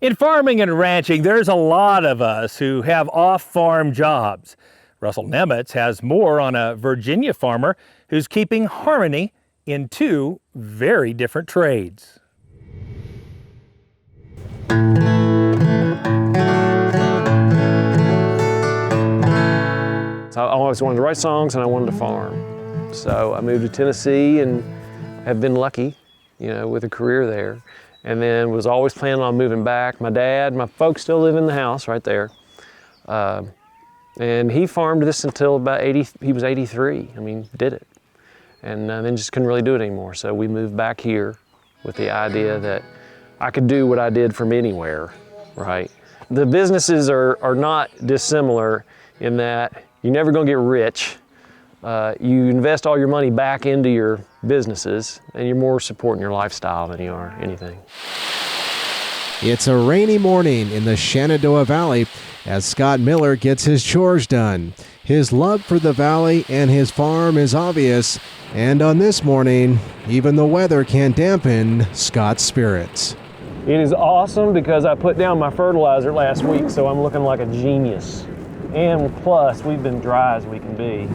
In farming and ranching, there's a lot of us who have off-farm jobs. Russell Nemitz has more on a Virginia farmer who's keeping harmony in two very different trades. So I always wanted to write songs and I wanted to farm. So I moved to Tennessee and have been lucky, with a career there. And then was always planning on moving back. My folks still live in the house right there. And he farmed this until about he was 83. Did it. And then just couldn't really do it anymore. So we moved back here with the idea that I could do what I did from anywhere, right? The businesses are not dissimilar in that you're never gonna get rich. You invest all your money back into your businesses and you're more supporting your lifestyle than you are anything. It's a rainy morning in the Shenandoah Valley as Scott Miller gets his chores done. His love for the valley and his farm is obvious, and on this morning, even the weather can't dampen Scott's spirits. It is awesome because I put down my fertilizer last week, so I'm looking like a genius. And plus, we've been dry as we can be.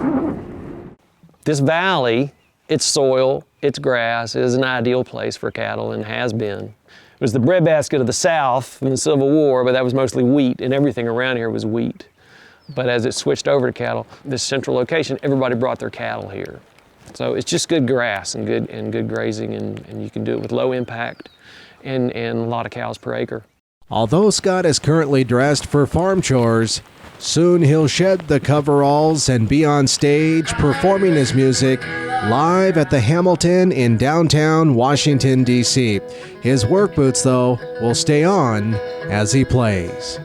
This valley, its soil, its grass is an ideal place for cattle and has been. It was the breadbasket of the South in the Civil War, but that was mostly wheat, and everything around here was wheat. But as it switched over to cattle, this central location, everybody brought their cattle here. So it's just good grass and good grazing, and you can do it with low impact and a lot of cows per acre. Although Scott is currently dressed for farm chores, soon he'll shed the coveralls and be on stage performing his music live at the Hamilton in downtown Washington, D.C. His work boots, though, will stay on as he plays.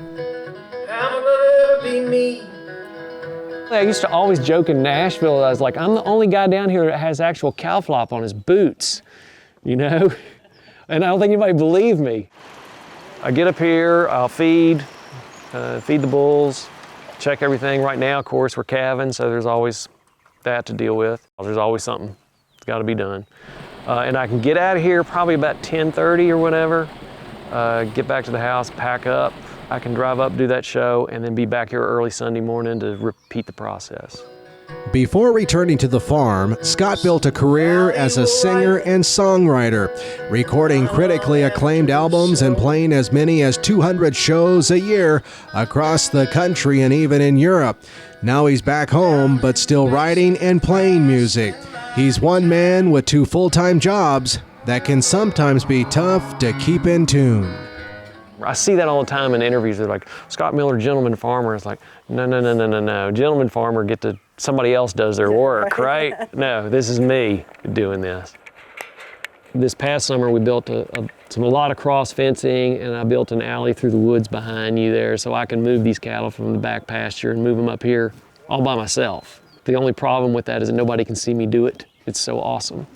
I used to always joke in Nashville, I was like, I'm the only guy down here that has actual cow flop on his boots, And I don't think anybody believed me. I get up here, I'll feed the bulls, check everything. Right now, of course, we're calving, so there's always that to deal with. There's always something that's got to be done. And I can get out of here probably about 10:30 or whatever, get back to the house, pack up. I can drive up, do that show, and then be back here early Sunday morning to repeat the process. Before returning to the farm, Scott built a career as a singer and songwriter, recording critically acclaimed albums and playing as many as 200 shows a year across the country and even in Europe. Now he's back home, but still writing and playing music. He's one man with two full-time jobs that can sometimes be tough to keep in tune. I see that all the time in interviews. They're like, Scott Miller, gentleman farmer. It's like, no. Gentleman farmer, somebody else does their work, right? No, this is me doing this. This past summer, we built a lot of cross fencing, and I built an alley through the woods behind you there so I can move these cattle from the back pasture and move them up here all by myself. The only problem with that is that nobody can see me do it. It's so awesome.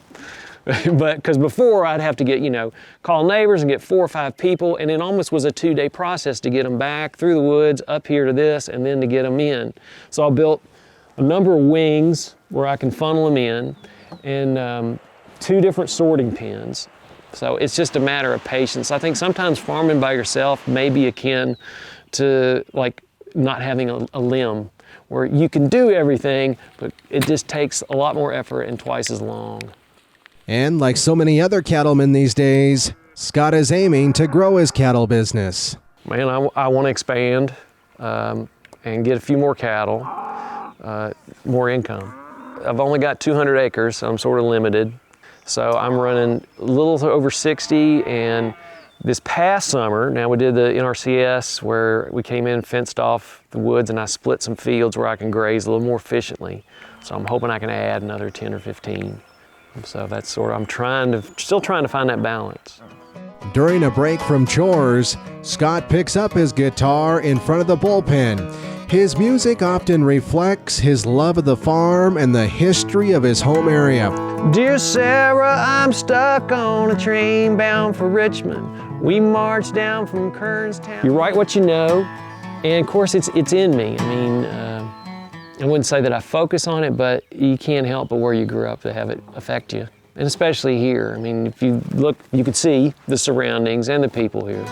But because before I'd have to call neighbors and get 4 or 5 people, and it almost was a 2-day process to get them back through the woods, up here to this, and then to get them in. So I built a number of wings where I can funnel them in, and 2 different sorting pens. So it's just a matter of patience. I think sometimes farming by yourself may be akin to not having a limb, where you can do everything, but it just takes a lot more effort and twice as long. And like so many other cattlemen these days, Scott is aiming to grow his cattle business. Man, I want to expand and get a few more cattle, more income. I've only got 200 acres, so I'm sort of limited. So I'm running a little over 60, and this past summer, now we did the NRCS where we came in, fenced off the woods, and I split some fields where I can graze a little more efficiently. So I'm hoping I can add another 10 or 15. So that's I'm still trying to find that balance. During a break from chores, Scott picks up his guitar in front of the bullpen. His music often reflects his love of the farm and the history of his home area. Dear Sarah, I'm stuck on a train bound for Richmond. We marched down from Kernstown. You write what you know, and of course it's in me. I wouldn't say that I focus on it, but you can't help but where you grew up to have it affect you. And especially here. If you look, you could see the surroundings and the people here.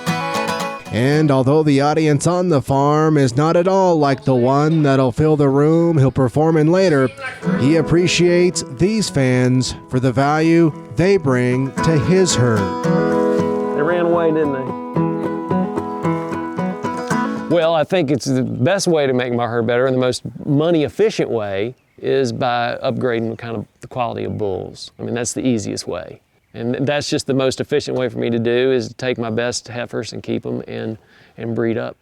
And although the audience on the farm is not at all like the one that'll fill the room he'll perform in later, he appreciates these fans for the value they bring to his herd. They ran away, didn't they? Well, I think it's the best way to make my herd better and the most money efficient way is by upgrading kind of the quality of bulls. I mean, that's the easiest way. And that's just the most efficient way for me to do is to take my best heifers and keep them and breed up.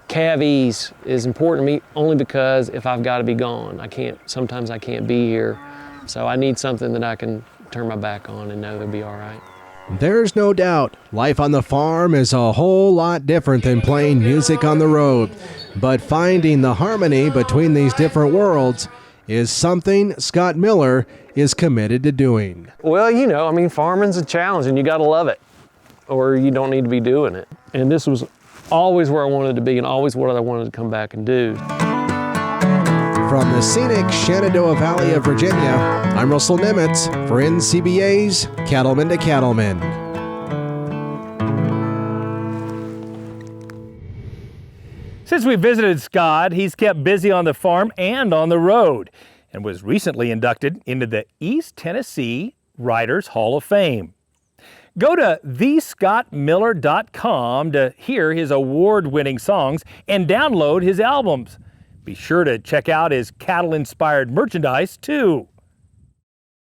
Calves is important to me only because if I've got to be gone, sometimes I can't be here. So I need something that I can turn my back on and know they'll be all right. There's no doubt life on the farm is a whole lot different than playing music on the road. But finding the harmony between these different worlds is something Scott Miller is committed to doing. Well, farming's a challenge and you gotta love it or you don't need to be doing it. And this was always where I wanted to be and always what I wanted to come back and do. From the scenic Shenandoah Valley of Virginia, I'm Russell Nemitz for NCBA's Cattleman to Cattleman. Since we visited Scott, he's kept busy on the farm and on the road and was recently inducted into the East Tennessee Writers Hall of Fame. Go to thescottmiller.com to hear his award-winning songs and download his albums. Be sure to check out his cattle-inspired merchandise, too.